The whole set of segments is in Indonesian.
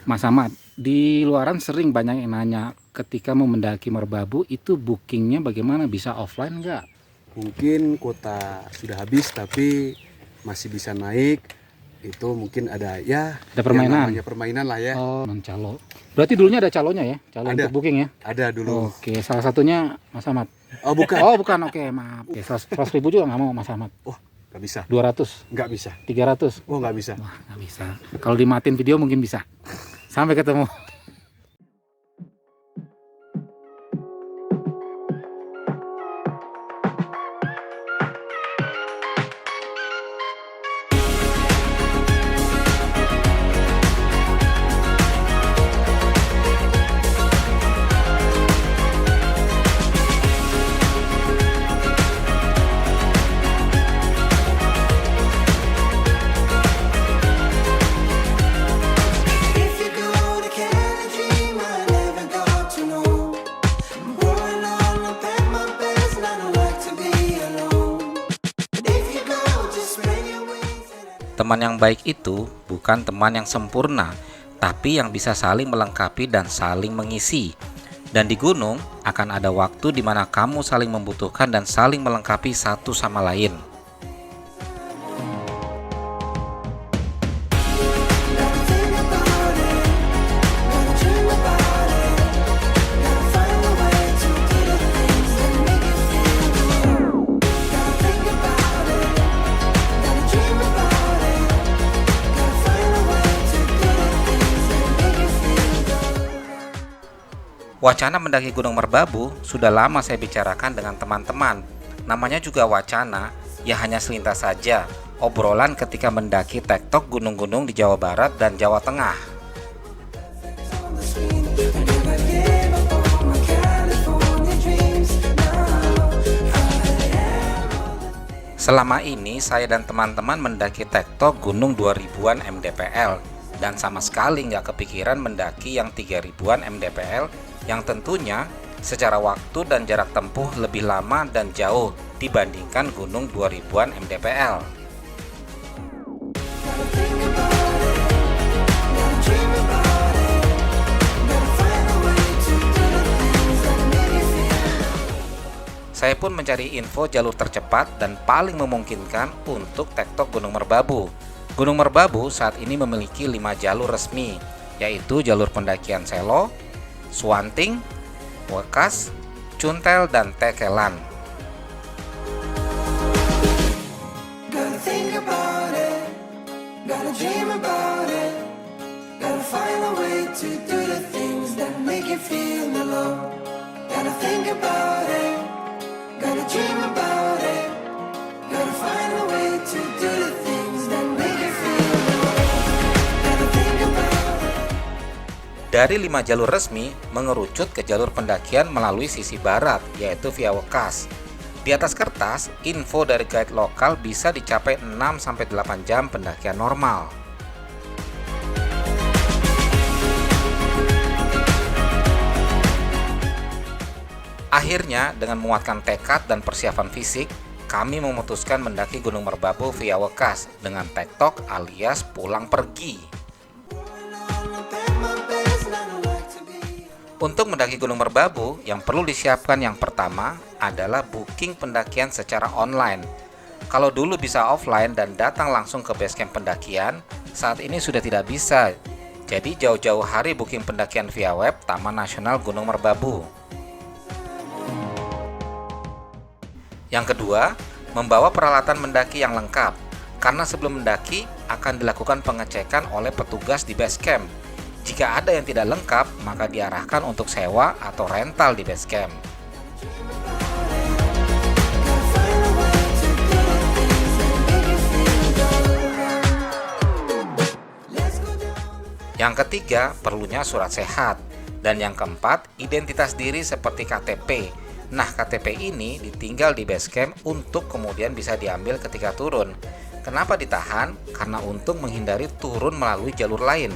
Mas Ahmad, di luaran sering banyak yang nanya ketika mau mendaki Merbabu itu bookingnya bagaimana? Bisa offline nggak? Mungkin kuota sudah habis tapi masih bisa naik. Itu mungkin ada ya Ada yang permainan? namanya permainan lah ya. Oh, non calo. Berarti dulunya ada calonya ya? Calo Ada, untuk booking ya? ada dulu. Oke, salah satunya Mas Ahmad. Oh bukan. Oh, bukan. Oke, maaf. Oke, 100 ribu juga nggak mau Mas Ahmad. Oh nggak bisa, 200, nggak bisa. 300. Oh nggak bisa. Wah, nggak bisa. Kalau dimatiin video mungkin bisa. Sampai ketemu. If you go to Kennedy, I never go to know. I'm growing on up at my best, and I don't like to be alone. But if you go, just spread your wings and Teman yang baik itu bukan teman yang sempurna, tapi yang bisa saling melengkapi dan saling mengisi. Dan di gunung akan ada waktu di mana kamu saling membutuhkan dan saling melengkapi satu sama lain. gotta think about it, gotta dream about it, gotta find a way to do the things that make you feel good. Gotta think about it, gotta dream about it, gotta find a way to do the things that make you feel good. Wacana mendaki Gunung Merbabu sudah lama saya bicarakan dengan teman-teman. Namanya juga wacana, ya hanya selintas saja. Obrolan ketika mendaki tektok gunung-gunung di Jawa Barat dan Jawa Tengah. On the screen, I never gave up on my California dreams. Now Selama ini saya dan teman-teman mendaki tektok gunung 2000-an mdpl dan sama sekali nggak kepikiran mendaki yang 3000-an mdpl yang tentunya secara waktu dan jarak tempuh lebih lama dan jauh dibandingkan gunung 2000-an mdpl. gotta think about it, gotta dream about it, gotta find a way to do the things that make you feel. Saya pun mencari info jalur tercepat dan paling memungkinkan untuk tektok Gunung Merbabu. Gunung Merbabu saat ini memiliki 5 jalur resmi, yaitu jalur pendakian Selo, Suwanting, Wekas, Cuntel, dan Tekelan. Gotta think about it, gotta dream about it, gotta find a way to do the things that make you feel alone. Gotta think about it, gotta dream about it, gotta find a way to do the things that make you feel alone. Gotta think about it. Dari 5 jalur resmi mengerucut ke jalur pendakian melalui sisi barat, yaitu via Wekas. Di atas kertas, info dari guide lokal bisa dicapai 6-8 jam pendakian normal. Akhirnya, dengan menguatkan tekad dan persiapan fisik, kami memutuskan mendaki Gunung Merbabu via Wekas dengan tektok alias pulang pergi. Growing on up at my best, and I don't like to be Untuk mendaki Gunung Merbabu, yang perlu disiapkan yang pertama adalah booking pendakian secara online. Kalau dulu bisa offline dan datang langsung ke basecamp pendakian, saat ini sudah tidak bisa. Jadi jauh-jauh hari booking pendakian via web Taman Nasional Gunung Merbabu. Yang kedua, membawa peralatan mendaki yang lengkap. Karena sebelum mendaki akan dilakukan pengecekan oleh petugas di basecamp. Jika ada yang tidak lengkap, maka diarahkan untuk sewa atau rental di basecamp. gotta find a way to do the things that make you feel good. Let's go down. Yang ketiga, perlunya surat sehat. Dan yang keempat, identitas diri seperti KTP. Nah, KTP ini ditinggal di basecamp untuk kemudian bisa diambil ketika turun. Kenapa ditahan? Karena untuk menghindari turun melalui jalur lain.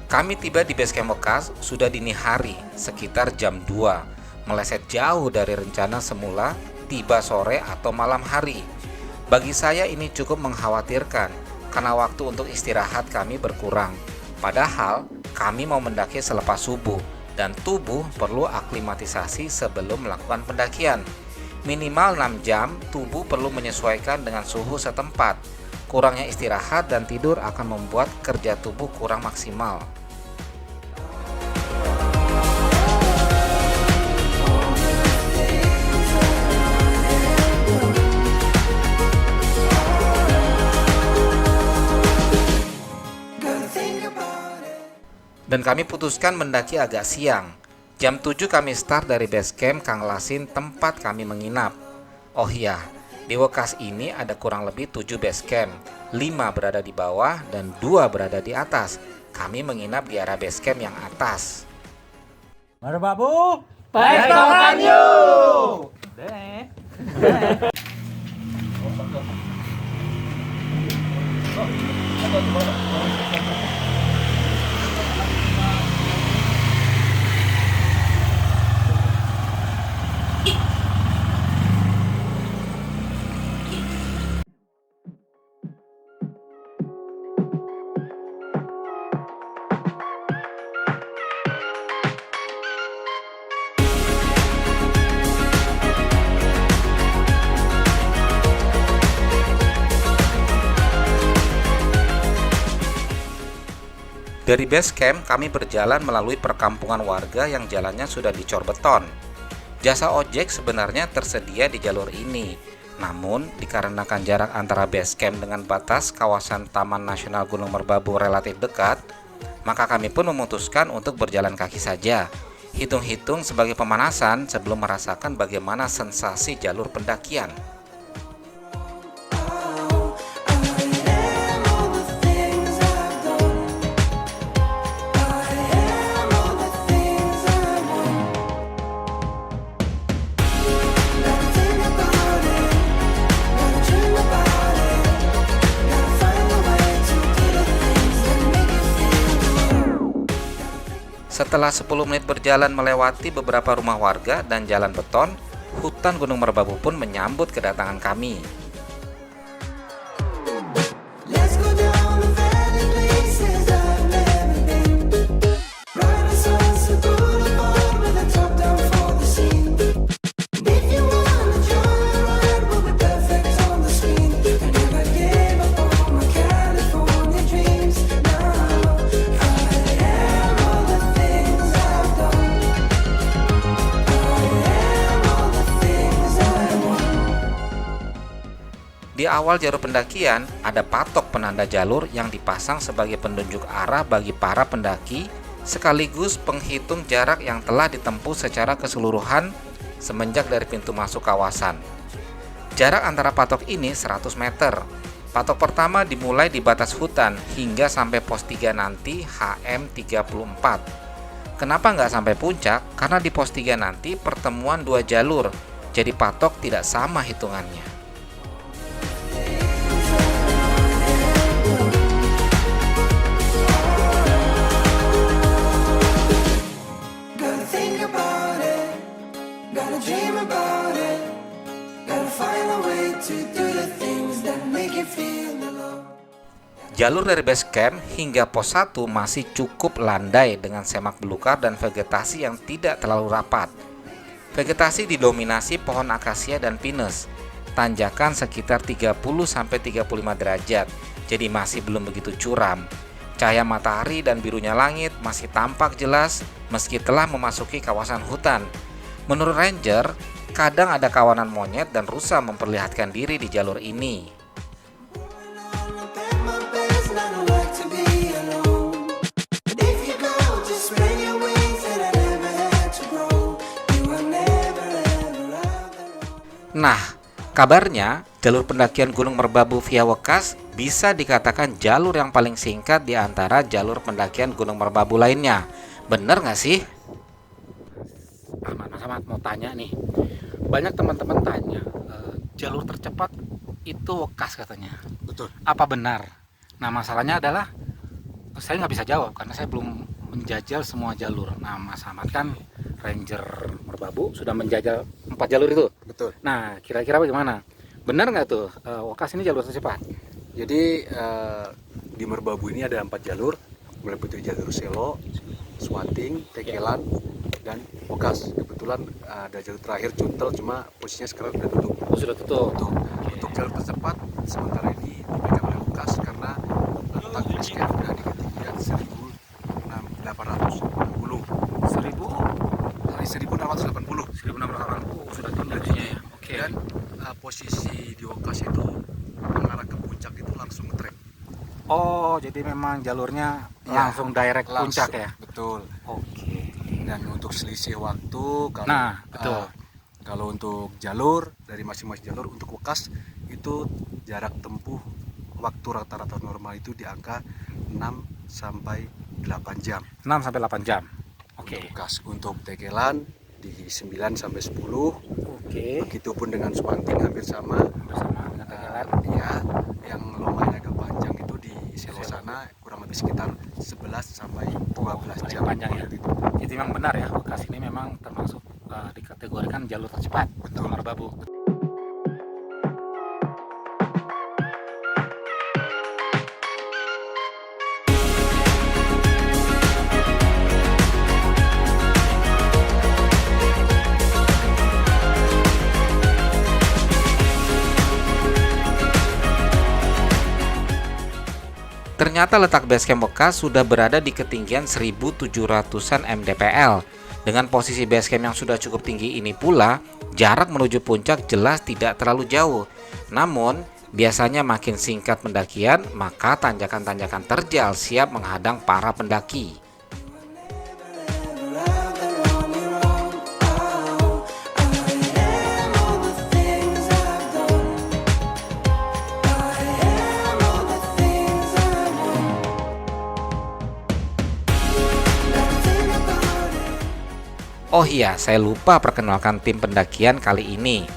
Kami tiba di basecamp Wekas sudah dini hari, sekitar jam 2. Meleset jauh dari rencana semula, tiba sore atau malam hari. Bagi saya ini cukup mengkhawatirkan karena waktu untuk istirahat kami berkurang. Padahal kami mau mendaki selepas subuh dan tubuh perlu aklimatisasi sebelum melakukan pendakian. Minimal 6 jam, tubuh perlu menyesuaikan dengan suhu setempat. Kurangnya istirahat dan tidur akan membuat kerja tubuh kurang maksimal. Gotta think about it. Dan kami putuskan mendaki agak siang. Jam 7 kami start dari base camp Kang Lasin tempat kami menginap. Oh iya, di Wekas ini ada kurang lebih 7 base camp. 5 berada di bawah dan 2 berada di atas. Kami menginap di area base camp yang atas. Merbabu, Tektokan yuk! deh. Dari base camp kami berjalan melalui perkampungan warga yang jalannya sudah dicor beton. Jasa ojek sebenarnya tersedia di jalur ini. Namun dikarenakan jarak antara base camp dengan batas kawasan Taman Nasional Gunung Merbabu relatif dekat, maka kami pun memutuskan untuk berjalan kaki saja. Hitung-hitung sebagai pemanasan sebelum merasakan bagaimana sensasi jalur pendakian. Setelah 10 menit berjalan melewati beberapa rumah warga dan jalan beton, hutan Gunung Merbabu pun menyambut kedatangan kami. Let's go down the valley places I've never been. Ride a Sunset Boulevard with a top down for the scene. And if you wanna join the ride, we'll be perfect on the screen. I never gave up on my California dreams. Now I am all the things I've done. I am all the things I want. Di awal jalur pendakian, ada patok penanda jalur yang dipasang sebagai penunjuk arah bagi para pendaki, sekaligus penghitung jarak yang telah ditempuh secara keseluruhan semenjak dari pintu masuk kawasan. Jarak antara patok ini 100 meter. Patok pertama dimulai di batas hutan hingga sampai pos 3 nanti HM34. Kenapa nggak sampai puncak? Karena di pos 3 nanti pertemuan 2 jalur, jadi patok tidak sama hitungannya. Gotta think about it, gotta dream about it, gotta find a way to do the things that make you feel alone. Jalur dari base camp hingga pos 1 masih cukup landai dengan semak belukar dan vegetasi yang tidak terlalu rapat. Vegetasi didominasi pohon akasia dan pinus. Tanjakan sekitar 30-35 derajat, jadi masih belum begitu curam. Cahaya matahari dan birunya langit masih tampak jelas meski telah memasuki kawasan hutan. Menurut ranger, kadang ada kawanan monyet dan rusa memperlihatkan diri di jalur ini. I'm at my best, and I don't like to be alone. But if you go, just spread your wings, and I never had to grow. You are never ever out alone. Nah, kabarnya jalur pendakian Gunung Merbabu via Wekas bisa dikatakan jalur yang paling singkat di antara jalur pendakian Gunung Merbabu lainnya. Bener nggak sih? Mas Ahmad mau tanya nih, banyak teman-teman tanya jalur tercepat itu Wekas katanya. Betul. Apa benar? Nah masalahnya adalah saya nggak bisa jawab karena saya belum menjajal semua jalur. Nah Mas Ahmad kan Ranger Merbabu sudah menjajal 4 jalur itu. Betul. Nah kira-kira bagaimana? Benar nggak tuh Wokas ini jalur tercepat? Jadi di Merbabu ini ada 4 jalur, meliputi jalur Selo, Swating, Tekelan, dan Wokas. Kebetulan ada jalur terakhir Cuntel, cuma posisinya sekarang sudah tutup. Oh, sudah tutup. Untuk jalur tercepat sementara ini dipegang oleh Wokas karena letak base camp berada di ketinggian 1.880. 1.680. 1680 sudah tingginya ya. Oke. Dan posisi di Wokas itu mengarah ke puncak itu langsung ngetrek. Oh, jadi memang jalurnya Ya, langsung direct puncak ya? Betul. Oke. Dan untuk selisih waktu kalau Nah, betul. Kalau untuk jalur dari masing-masing jalur untuk Wokas itu jarak tempuh waktu rata-rata normal itu di angka 6 sampai 8 jam. 6 sampai 8 jam. Oke. Untuk Wokas, untuk Tekelan di 9 sampai 10. Oke. Begitupun dengan Swanting hampir sama. Bersama dengan Tekelan. Ya, yang lumayan agak panjang itu di Selo sana kurang lebih sekitar 11 sampai 12 paling jam. panjang ya. Jadi memang benar ya, Wokas ini memang termasuk dikategorikan jalur tercepat untuk Merbabu. Ternyata letak basecamp Wokas sudah berada di ketinggian 1.700-an mdpl. Dengan posisi basecamp yang sudah cukup tinggi ini pula, jarak menuju puncak jelas tidak terlalu jauh. Namun, biasanya makin singkat pendakian, maka tanjakan-tanjakan terjal siap menghadang para pendaki. Oh iya, saya lupa perkenalkan tim pendakian kali ini.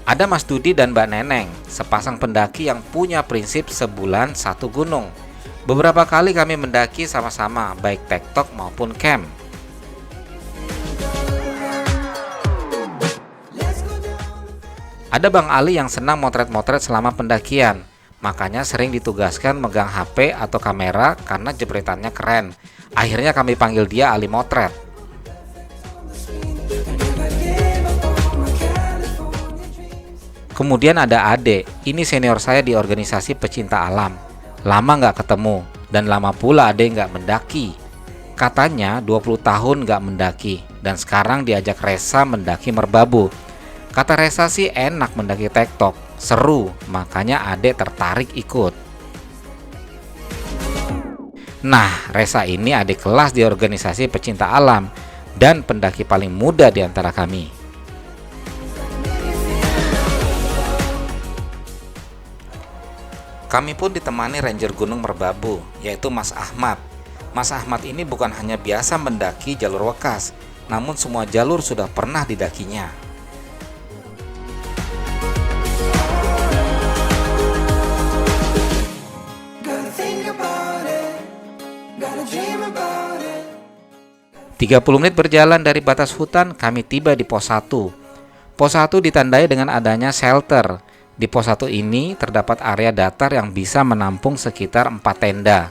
Ada Mas Dudi dan Mbak Neneng, sepasang pendaki yang punya prinsip sebulan satu gunung. Beberapa kali kami mendaki sama-sama, baik tektok maupun camp. Ada Bang Ali yang senang motret-motret selama pendakian, makanya sering ditugaskan megang HP atau kamera karena jepretannya keren. Akhirnya kami panggil dia Ali Motret. Kemudian ada Ade, ini senior saya di organisasi pecinta alam. Lama nggak ketemu, dan lama pula Ade nggak mendaki. Katanya 20 tahun nggak mendaki, dan sekarang diajak Resa mendaki Merbabu. Kata Resa sih enak mendaki tektok, seru, makanya Ade tertarik ikut. Nah, Resa ini adik kelas di organisasi pecinta alam, dan pendaki paling muda di antara kami. Kami pun ditemani Ranger Gunung Merbabu, yaitu Mas Ahmad. Mas Ahmad ini bukan hanya biasa mendaki jalur Wokas, namun semua jalur sudah pernah didakinya. Gotta think about it, gotta dream about it. 30 menit berjalan dari batas hutan, kami tiba di pos 1. Pos 1 ditandai dengan adanya shelter. Di pos 1 ini terdapat area datar yang bisa menampung sekitar 4 tenda.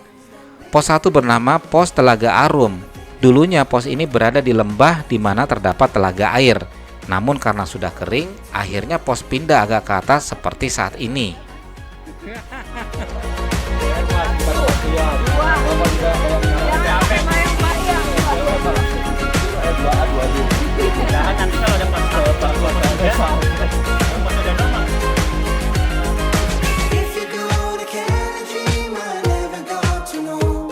Pos 1 bernama Pos Telaga Arum. Dulunya pos ini berada di lembah di mana terdapat telaga air. Namun karena sudah kering, akhirnya pos pindah agak ke atas seperti saat ini. If you go to Kennedy, I never got to know.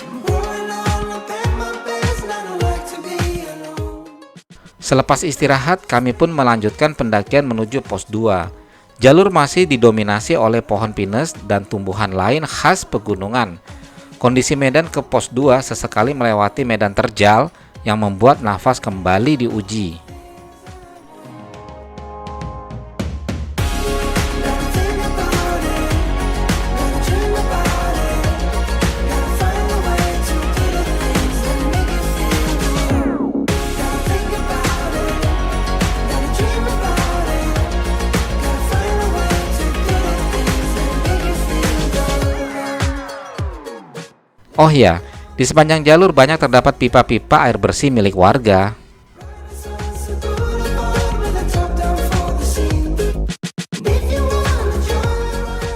I'm pouring all up at my best, not like to be alone. Selepas istirahat, kami pun melanjutkan pendakian menuju pos 2. Jalur masih didominasi oleh pohon pinus dan tumbuhan lain khas pegunungan. Kondisi medan ke pos 2 sesekali melewati medan terjal yang membuat nafas kembali diuji. Oh ya, di sepanjang jalur banyak terdapat pipa-pipa air bersih milik warga. With a top down for the scene. If you wanna join,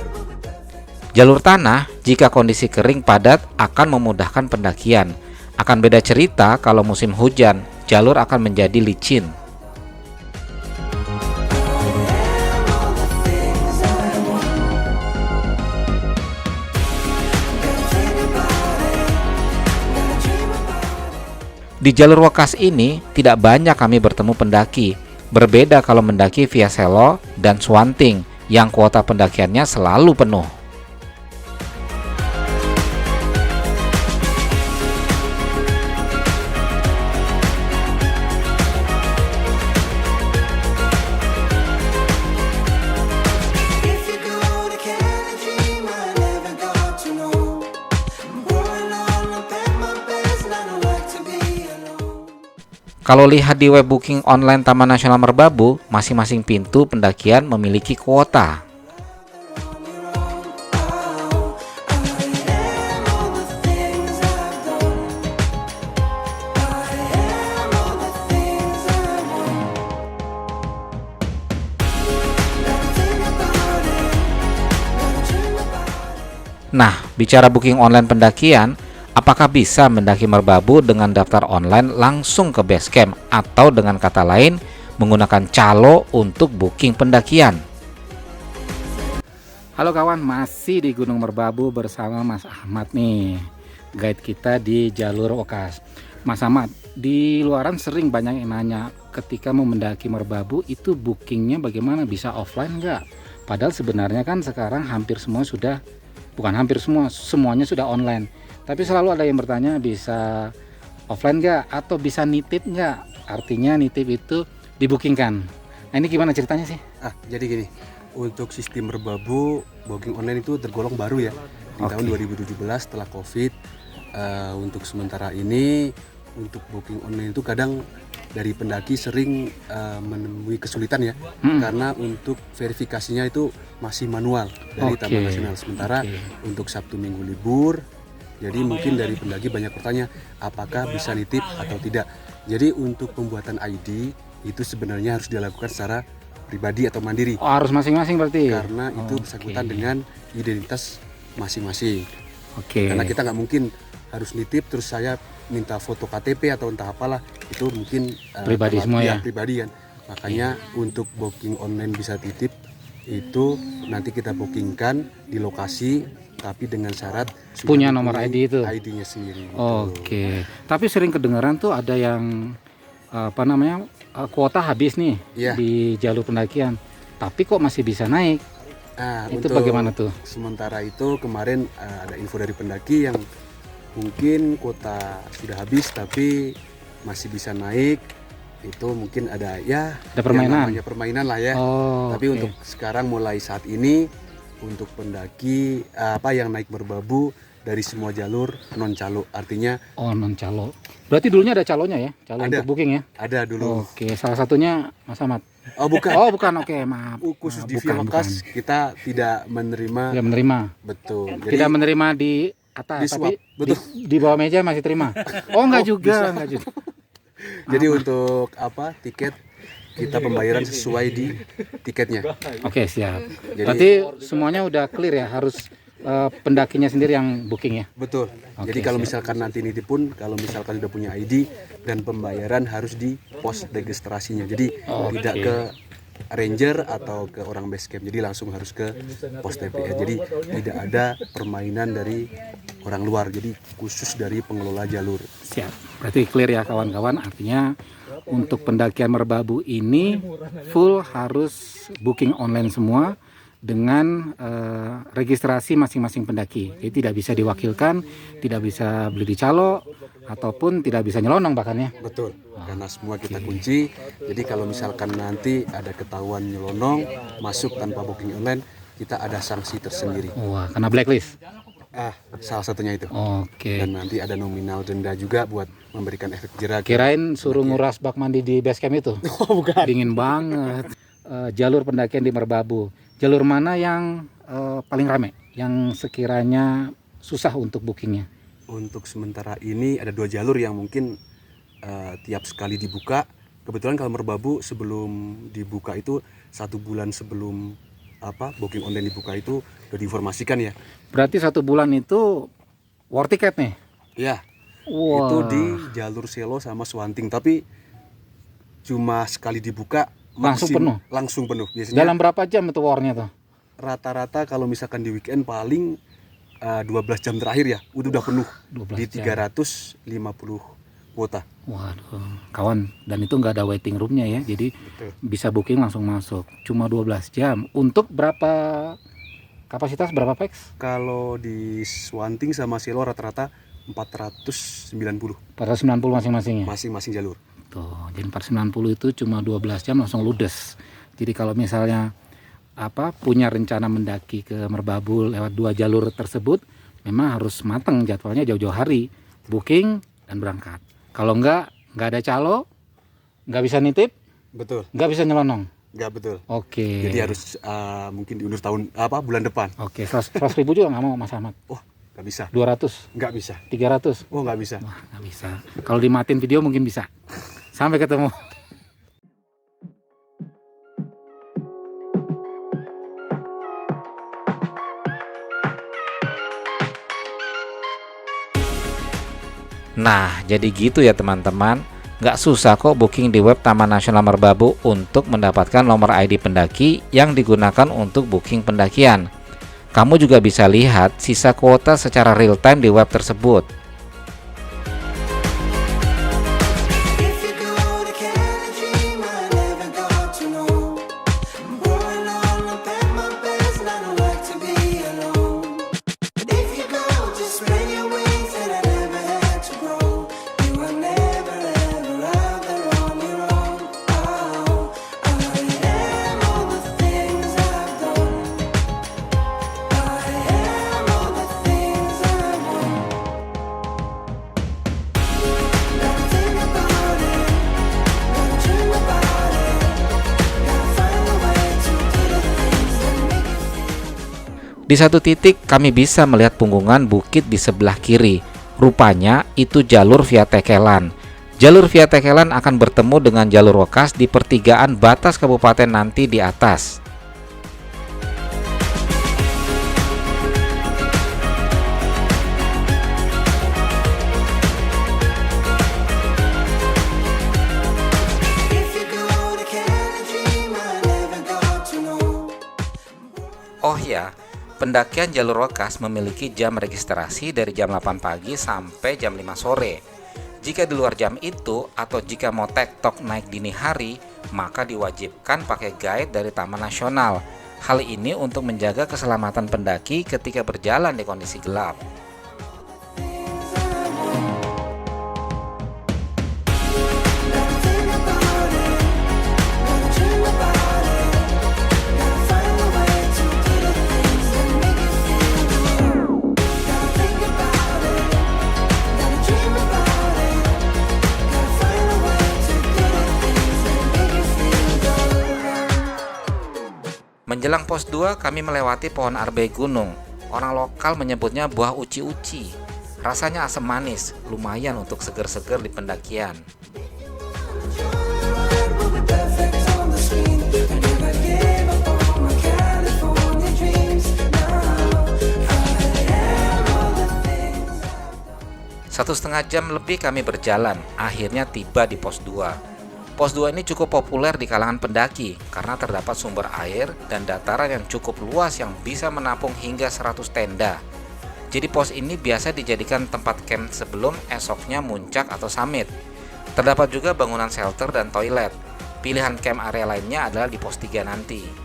Jalur tanah, jika kondisi kering padat, akan memudahkan pendakian. Akan beda cerita kalau musim hujan, jalur akan menjadi licin. Di jalur Wekas ini, tidak banyak kami bertemu pendaki. Berbeda kalau mendaki via Selo dan Swanting, yang kuota pendakiannya selalu penuh. if you go to Kennedy, I never got to know. I'm growing on up at my best, and I don't like to be alone. Kalau lihat di web booking online Taman Nasional Merbabu, masing-masing pintu pendakian memiliki kuota. Nah, bicara booking online pendakian, apakah bisa mendaki Merbabu dengan daftar online langsung ke base camp atau dengan kata lain menggunakan calo untuk booking pendakian? Halo kawan, masih di Gunung Merbabu bersama Mas Ahmad nih, guide kita di jalur Wekas. Mas Ahmad, di luaran sering banyak yang nanya ketika mau mendaki Merbabu itu bookingnya bagaimana, bisa offline nggak? Padahal sebenarnya kan sekarang hampir semua sudah, bukan hampir semua, semuanya sudah online. Tapi selalu ada yang bertanya bisa offline nggak atau bisa nitip nggak? Artinya nitip itu dibookingkan. Nah ini gimana ceritanya sih? Jadi gini, untuk sistem Merbabu booking online itu tergolong baru ya di tahun 2017 setelah COVID. Untuk sementara ini untuk booking online itu kadang dari pendaki sering menemui kesulitan ya, karena untuk verifikasinya itu masih manual dari Taman Nasional. Sementara untuk Sabtu Minggu libur, jadi mungkin dari pendaki banyak bertanya apakah bisa nitip atau tidak. Jadi untuk pembuatan ID itu sebenarnya harus dilakukan secara pribadi atau mandiri. Oh, harus masing-masing berarti? Karena itu bersangkutan dengan identitas masing-masing. Oke. Karena kita nggak mungkin harus nitip terus saya minta foto KTP atau entah apalah, itu mungkin Pribadi semua ya? Pribadi kan. Makanya untuk booking online bisa titip itu nanti kita bookingkan di lokasi, tapi dengan syarat sudah Punya nomor mempunyai ID itu? ID-nya sendiri. gitu. Oke. Tapi sering kedengaran tuh ada yang kuota habis nih Iya. di jalur pendakian, tapi kok masih bisa naik? Nah, Itu untuk bagaimana tuh? sementara itu kemarin ada info dari pendaki yang mungkin kuota sudah habis tapi masih bisa naik. Itu mungkin ada ya Ada permainan? yang namanya permainan lah ya. Oh, Tapi oke. untuk sekarang mulai saat ini untuk pendaki yang naik Merbabu dari semua jalur non calo, artinya Oh, non calo. Berarti dulunya ada calonya ya? Calo Ada. untuk booking ya? ada dulu. Oke, salah satunya Mas Ahmad. Oh bukan. Oh, bukan. Oke, maaf. Khusus Ah, di bukan, Wekas kita tidak menerima. Tidak menerima. Betul. Tidak menerima di atas, di swap, tapi betul. di bawah meja masih terima. Oh, enggak juga, enggak juga. Jadi untuk tiket kita pembayaran sesuai di tiketnya. Oke, siap. Jadi- Berarti semuanya udah clear ya, harus pendakinya sendiri yang booking ya. Betul. Oke, Jadi kalau siap. misalkan nanti nitip pun, kalau misalkan sudah punya ID dan pembayaran harus di pos registrasinya. Jadi Oke. tidak ke ranger atau ke orang base camp. Jadi langsung harus ke pos TPS. Jadi tidak ada permainan dari orang luar. Jadi khusus dari pengelola jalur. Siap. Berarti clear ya kawan-kawan. Artinya untuk pendakian Merbabu ini full harus booking online semua dengan registrasi masing-masing pendaki. Jadi tidak bisa diwakilkan, tidak bisa beli di calo, ataupun tidak bisa nyelonong bahkan ya. Betul. Karena semua kita kunci. Jadi kalau misalkan nanti ada ketahuan nyelonong masuk tanpa booking online, kita ada sanksi tersendiri. Wah, kena blacklist. Salah satunya itu. Oke. Dan nanti ada nominal denda juga buat memberikan efek jerah. Kirain suruh nguras bak mandi di base camp itu. Oh, bukan. Dingin banget. Jalur pendakian di Merbabu. Jalur mana yang paling ramai? Yang sekiranya susah untuk bookingnya? Untuk sementara ini ada 2 jalur yang mungkin tiap sekali dibuka. Kebetulan kalau Merbabu sebelum dibuka itu 1 bulan sebelum booking online dibuka itu udah diinformasikan ya. Berarti 1 bulan itu war tiket nih? Ya, Wah. itu di jalur Selo sama Swanting, tapi cuma sekali dibuka langsung penuh. Biasanya Dalam berapa jam itu warnya tuh? rata-rata kalau misalkan di weekend paling 12 jam terakhir ya udah penuh 12 di jam. 350 kuota. Waduh, kawan, dan itu nggak ada waiting roomnya ya, jadi Betul. bisa booking langsung masuk. Cuma 12 jam. Untuk berapa kapasitas, berapa pax? Kalau di Swanting sama Selo rata-rata 490 490 masing-masing ya? masing-masing jalur. Tuh, jadi 490 itu cuma 12 jam langsung ludes. Jadi kalau misalnya punya rencana mendaki ke Merbabu lewat 2 jalur tersebut, memang harus matang jadwalnya jauh-jauh hari, booking dan berangkat. Kalau nggak ada calo, nggak bisa nitip, Betul. nggak bisa nyelonong. Nggak betul. Oke. Jadi harus mungkin diundur bulan depan. Oke, 100 ribu juga nggak mau Mas Ahmad. Oh, nggak bisa. 200, Nggak bisa. 300. Oh, nggak bisa. Wah, nggak bisa. Kalau dimatiin video mungkin bisa. Sampai ketemu. Nah, jadi gitu ya teman-teman. Nggak susah kok booking di web Taman Nasional Merbabu untuk mendapatkan nomor ID pendaki yang digunakan untuk booking pendakian. Kamu juga bisa lihat sisa kuota secara real time di web tersebut. If you go to Kennedy, I never got to know. I'm growing all up at my best, and I don't like to be alone. But if you go, just spread your wings, and I never had to grow. You were never ever out there on your own. Oh, I am all the things I've done. I am all the things I want. Gotta think about it, gotta dream about it, gotta find a way to do the things that make you feel. Di satu titik kami bisa melihat punggungan bukit di sebelah kiri. Rupanya itu jalur Via Tekelan. Jalur Via Tekelan akan bertemu dengan jalur Wokas di pertigaan batas kabupaten nanti di atas. If you go to Kennedy, I never got to know. Oh ya, pendakian jalur Wokas memiliki jam registrasi dari jam 8 pagi sampai jam 5 sore. Jika di luar jam itu atau jika mau tektok naik dini hari, maka diwajibkan pakai guide dari Taman Nasional. Hal ini untuk menjaga keselamatan pendaki ketika berjalan di kondisi gelap. Gotta think about it, gotta dream about it, gotta find a way to do the things that make you feel good. Gotta think about it, gotta dream about it, gotta find a way to do the things that make you feel good. Menjelang pos 2 kami melewati pohon arbei gunung. Orang lokal menyebutnya buah uci-uci. Rasanya asam manis, lumayan untuk seger-seger di pendakian. We'll be perfect on the screen. I never gave up on my California dreams. Now I am all the things. 1,5 jam lebih kami berjalan, akhirnya tiba di pos 2. Pos 2 ini cukup populer di kalangan pendaki karena terdapat sumber air dan dataran yang cukup luas yang bisa menampung hingga 100 tenda. Jadi pos ini biasa dijadikan tempat camp sebelum esoknya muncak atau summit. Terdapat juga bangunan shelter dan toilet. Pilihan camp area lainnya adalah di pos 3 nanti.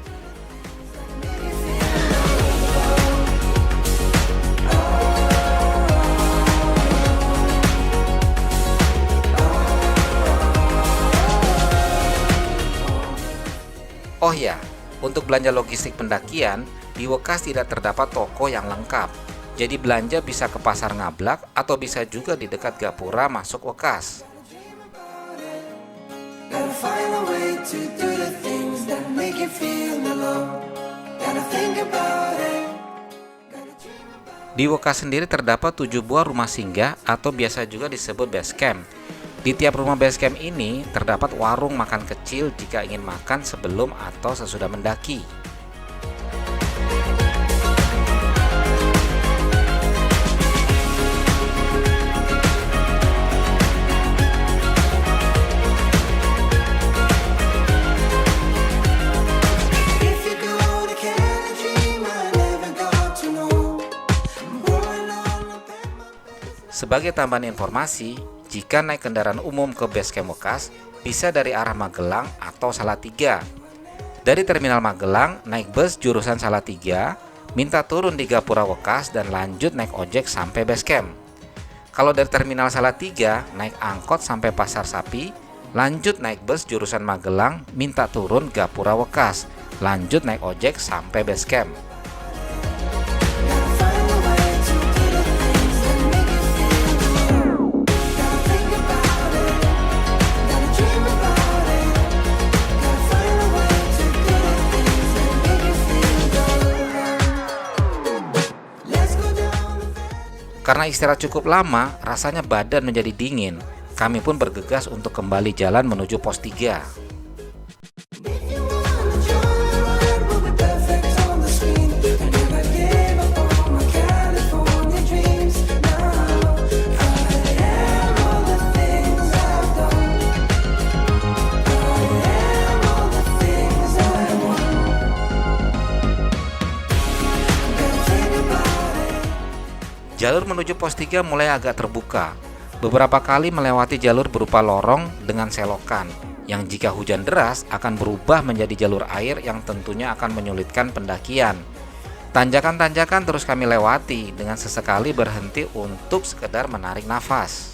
Oh ya, untuk belanja logistik pendakian, di Wokas tidak terdapat toko yang lengkap. Jadi belanja bisa ke Pasar Ngablak atau bisa juga di dekat Gapura masuk Wokas. Gotta find a way to do the things that make you feel the love. Gotta think about it. Di Di Wekas sendiri terdapat 7 buah rumah singgah atau biasa juga disebut base camp. Di tiap rumah base camp ini terdapat warung makan kecil jika ingin makan sebelum atau sesudah mendaki. If you go to Canada Dream, I never got to know. I'm growing all up in my Sebagai tambahan informasi, jika naik kendaraan umum ke base camp Wekas, bisa dari arah Magelang atau Salatiga. Dari terminal Magelang, naik bus jurusan Salatiga, minta turun di Gapura Wekas dan lanjut naik ojek sampai base camp. Kalau dari terminal Salatiga, naik angkot sampai Pasar Sapi, lanjut naik bus jurusan Magelang, minta turun Gapura Wekas, lanjut naik ojek sampai base camp. Karena istirahat cukup lama, rasanya badan menjadi dingin. Kami pun bergegas untuk kembali jalan menuju pos 3. Jalur menuju pos 3 mulai agak terbuka. Beberapa kali melewati jalur berupa lorong dengan selokan, yang jika hujan deras akan berubah menjadi jalur air yang tentunya akan menyulitkan pendakian. Tanjakan-tanjakan terus kami lewati dengan sesekali berhenti untuk sekedar menarik nafas.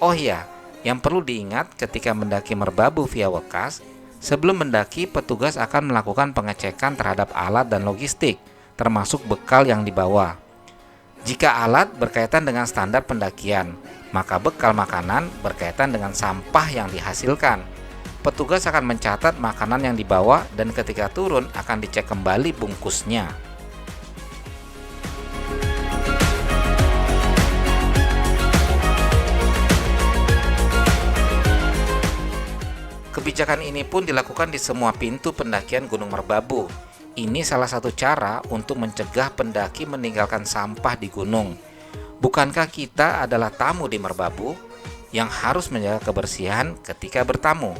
Oh iya, yang perlu diingat ketika mendaki Merbabu via Wekas, sebelum mendaki petugas akan melakukan pengecekan terhadap alat dan logistik, termasuk bekal yang dibawa. Jika alat berkaitan dengan standar pendakian, maka bekal makanan berkaitan dengan sampah yang dihasilkan. Petugas akan mencatat makanan yang dibawa dan ketika turun akan dicek kembali bungkusnya. Kebijakan ini pun dilakukan di semua pintu pendakian Gunung Merbabu. Ini salah satu cara untuk mencegah pendaki meninggalkan sampah di gunung. Bukankah kita adalah tamu di Merbabu yang harus menjaga kebersihan ketika bertamu?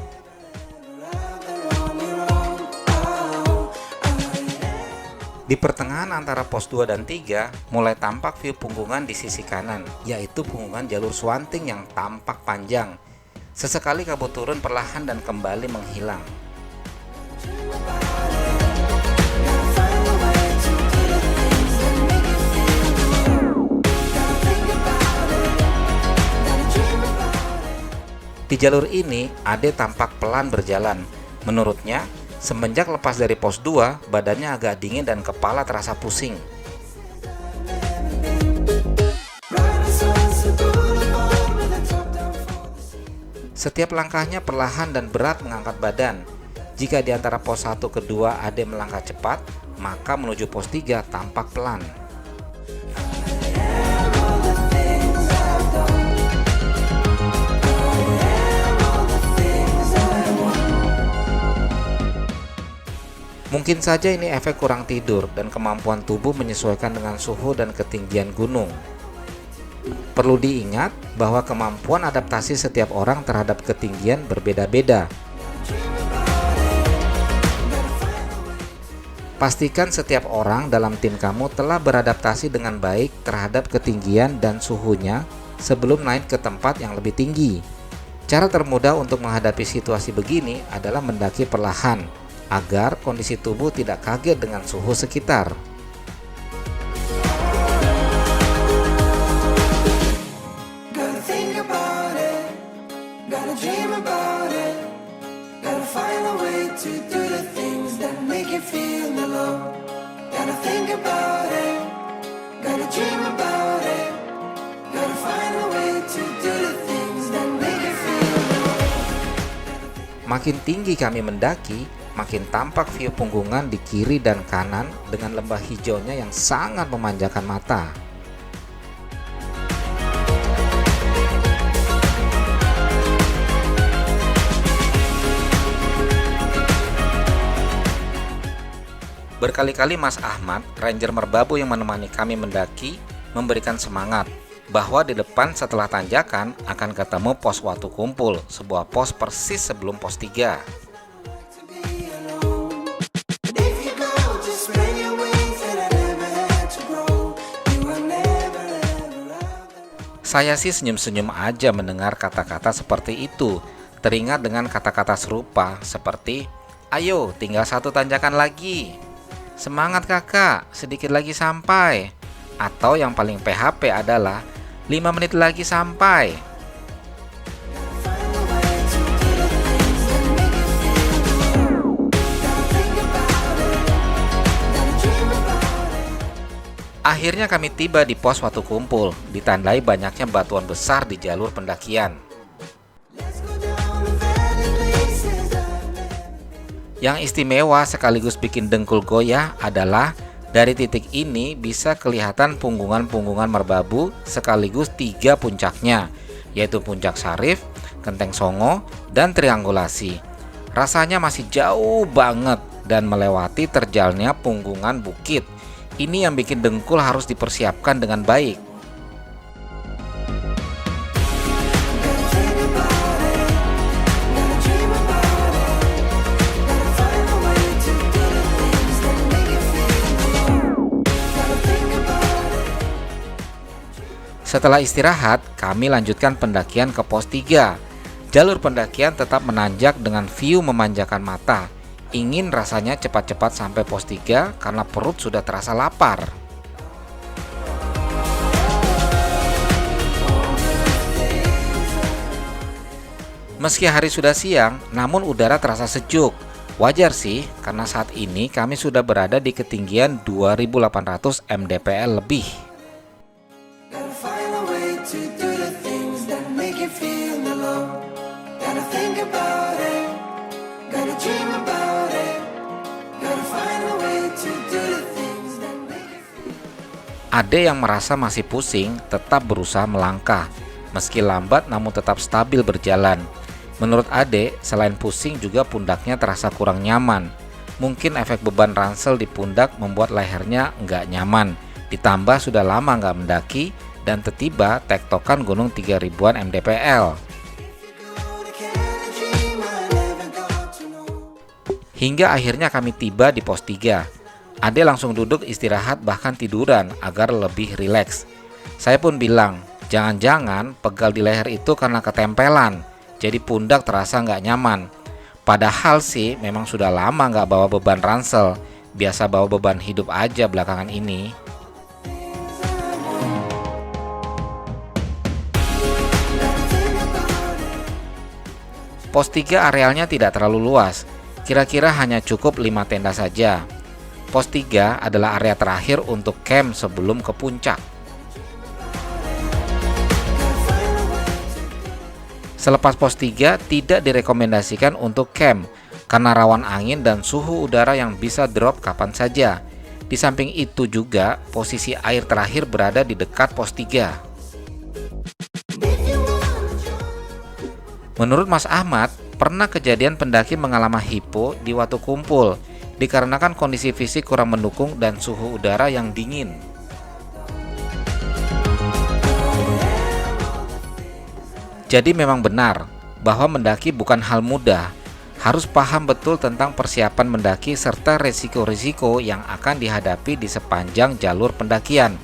Di pertengahan antara pos 2 dan 3 mulai tampak view punggungan di sisi kanan, yaitu punggungan jalur Swanting yang tampak panjang. Sesekali kabut turun perlahan dan kembali menghilang. Di jalur ini, Ade tampak pelan berjalan. Menurutnya, semenjak lepas dari pos 2, badannya agak dingin dan kepala terasa pusing. Setiap langkahnya perlahan dan berat mengangkat badan. Jika di antara pos 1 ke 2 Ade melangkah cepat, maka menuju pos 3 tampak pelan. Mungkin saja ini efek kurang tidur dan kemampuan tubuh menyesuaikan dengan suhu dan ketinggian gunung. Perlu diingat bahwa kemampuan adaptasi setiap orang terhadap ketinggian berbeda-beda. Pastikan setiap orang dalam tim kamu telah beradaptasi dengan baik terhadap ketinggian dan suhunya sebelum naik ke tempat yang lebih tinggi. Cara termudah untuk menghadapi situasi begini adalah mendaki perlahan, agar kondisi tubuh tidak kaget dengan suhu sekitar. Gotta think about it, gotta dream about it, gotta find a way to do the things that make you feel Makin tinggi kami mendaki, makin tampak view punggungan di kiri dan kanan dengan lembah hijaunya yang sangat memanjakan mata. Berkali-kali Mas Ahmad, Ranger Merbabu yang menemani kami mendaki, memberikan semangat bahwa di depan setelah tanjakan akan ketemu pos Watu Kumpul, sebuah pos persis sebelum pos 3. to be alone. But if you go, just spread your wings and I never had to grow. You were never ever out there. Saya sih senyum-senyum aja mendengar kata-kata seperti itu. Teringat dengan kata-kata serupa seperti, "Ayo, tinggal satu tanjakan lagi. Semangat kakak, sedikit lagi sampai." Atau yang paling PHP adalah 5 menit lagi sampai. Find a way to do the things that make you feel alone. Gotta think about it. Gotta dream about it. Akhirnya kami tiba di pos Watu Kumpul, ditandai banyaknya batuan besar di jalur pendakian. Let's go down the valley places I've never. Yang istimewa sekaligus bikin dengkul goyah adalah dari titik ini bisa kelihatan punggungan-punggungan Merbabu sekaligus 3 puncaknya, yaitu Puncak Sarif, Genteng Songo, dan Triangulasi. Rasanya masih jauh banget dan melewati terjalnya punggungan bukit. Ini yang bikin dengkul harus dipersiapkan dengan baik. Gotta think about it. Gotta dream about it. Gotta find a way to do the things that make you feel alone. Gotta think about it. Setelah istirahat, kami lanjutkan pendakian ke pos 3. Jalur pendakian tetap menanjak dengan view memanjakan mata. Ingin rasanya cepat-cepat sampai pos 3 karena perut sudah terasa lapar. Meski hari sudah siang, namun udara terasa sejuk. Wajar sih, karena saat ini kami sudah berada di ketinggian 2800 mdpl lebih. Gotta find a way to do the things that make you feel alone. Gotta think about it. Gotta dream about it. Gotta find a way to do the things that make you feel. Ade yang merasa masih pusing tetap berusaha melangkah. Meski lambat namun tetap stabil berjalan. Menurut Ade, selain pusing juga pundaknya terasa kurang nyaman. Mungkin efek beban ransel di pundak membuat lehernya nggak nyaman. Ditambah sudah lama nggak mendaki dan tiba tektokan gunung 3000-an mdpl. Hingga akhirnya kami tiba di pos 3. Ade langsung duduk istirahat bahkan tiduran agar lebih rileks. Saya pun bilang, jangan-jangan pegal di leher itu karena ketempelan, jadi pundak terasa nggak nyaman. Padahal sih memang sudah lama nggak bawa beban ransel, biasa bawa beban hidup aja belakangan ini. Pos 3 arealnya tidak terlalu luas, kira-kira hanya cukup 5 tenda saja. Pos 3 adalah area terakhir untuk camp sebelum ke puncak. Selepas pos 3 tidak direkomendasikan untuk camp karena rawan angin dan suhu udara yang bisa drop kapan saja. Di samping itu juga posisi air terakhir berada di dekat pos 3. Menurut Mas Ahmad, pernah kejadian pendaki mengalami hipo di Watu Kumpul dikarenakan kondisi fisik kurang mendukung dan suhu udara yang dingin. Jadi memang benar bahwa mendaki bukan hal mudah. Harus paham betul tentang persiapan mendaki serta resiko-risiko yang akan dihadapi di sepanjang jalur pendakian.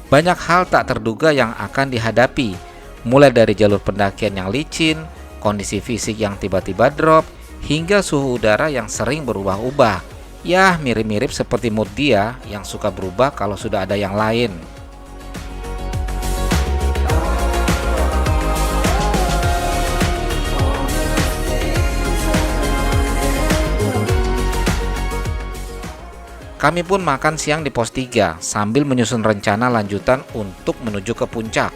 Banyak hal tak terduga yang akan dihadapi, mulai dari jalur pendakian yang licin, kondisi fisik yang tiba-tiba drop, hingga suhu udara yang sering berubah-ubah. Ya, mirip-mirip seperti mood dia yang suka berubah kalau sudah ada yang lain. Kami pun makan siang di pos 3 sambil menyusun rencana lanjutan untuk menuju ke puncak.